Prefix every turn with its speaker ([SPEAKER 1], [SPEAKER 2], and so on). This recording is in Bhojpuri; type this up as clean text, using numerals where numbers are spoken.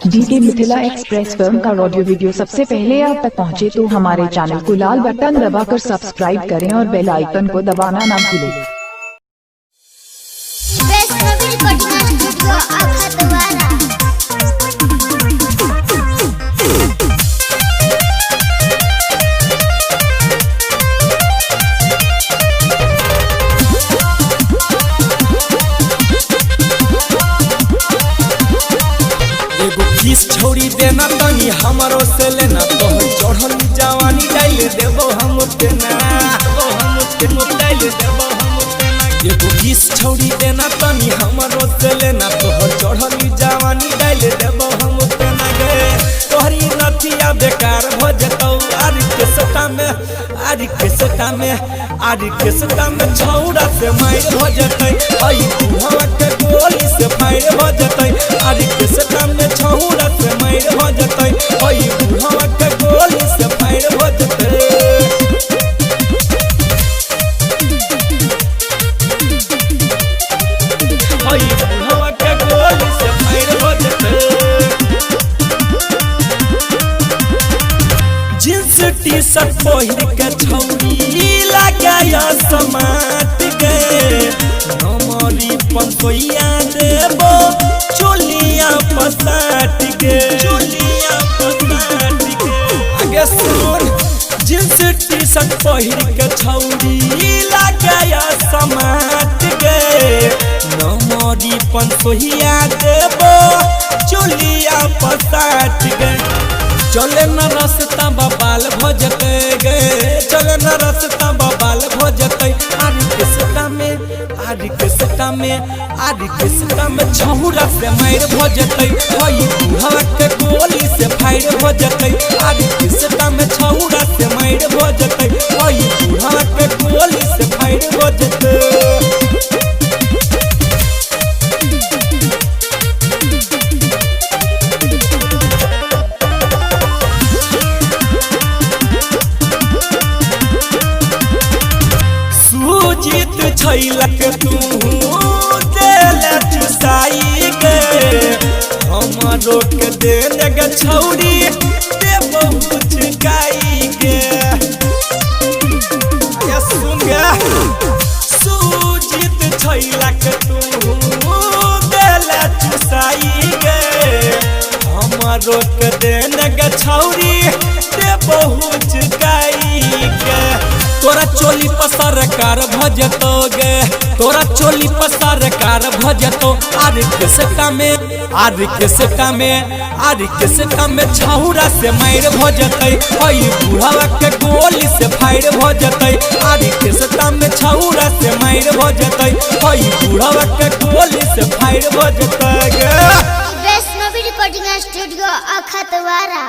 [SPEAKER 1] डीके मिथिला एक्सप्रेस फिल्म का ऑडियो वीडियो सबसे पहले आप तक पहुंचे तो हमारे चैनल को लाल बटन दबाकर सब्सक्राइब करें और बेल आइकन को दबाना ना भूलें।
[SPEAKER 2] किस छोड़ी देना तनी हमारो से लेना तोहर चढ़ल जवानी डाइले देबो हम तेना डाइले देबो हम तेना एगो किस छोड़ी देना तनी हमारो से लेना तोहर चढ़ल जवानी डाइले देबो हम तेना गे तोहरी नथिया बेकार भ जतौ आरी के सटा में छौड़ा से मार हो जतै आई हवा के गोली से फायर हो जतै आरी के सटा में छौड़ा से मार हो जतै आई हवा के गोली से फायर हो जतै आई हवा के गोली से फायर हो जतै जींस टी शर्ट पहिर के छौरी लगाया समाट गे हमारी पंखोइया देबो चोलिया पसाट गे आगे सुन जींस टी शर्ट पहिर के छौरी लगाया समाट गे हमारी पंखोइया देबो चोलिया पसाट गे चले न रास्ता बबाल भजते गे चले न रास्ता बबाल भजते आरी के सटा में छौरा से मार भजते हई हवा के गोली से फायर भजते आरी के सटा में छौरा से मार भजते हई हवा के गोली से फायर भजते जीत छैलक तू देले चुसाई गे हमारो के देने गे छौरी दे बहुत गाई गे ये सुन गे सुजीत छैलक तू देले चुसाई गे हमारो के देने गे छौरी दे बहुत गाई गे तोरा चोली पसार कार भजतो गे तोरा चोली पसार कार भजतो आरी के सटा में छौरा से मार भजतै हई बुढ़ावा के गोली से फायर भजतै आरी के सटा में छौरा से मार भजतै हई बुढ़ावा के गोली से फायर भजतै गे
[SPEAKER 3] वैष्णवी रिकॉर्डिंग स्टूडियो अखतवारा।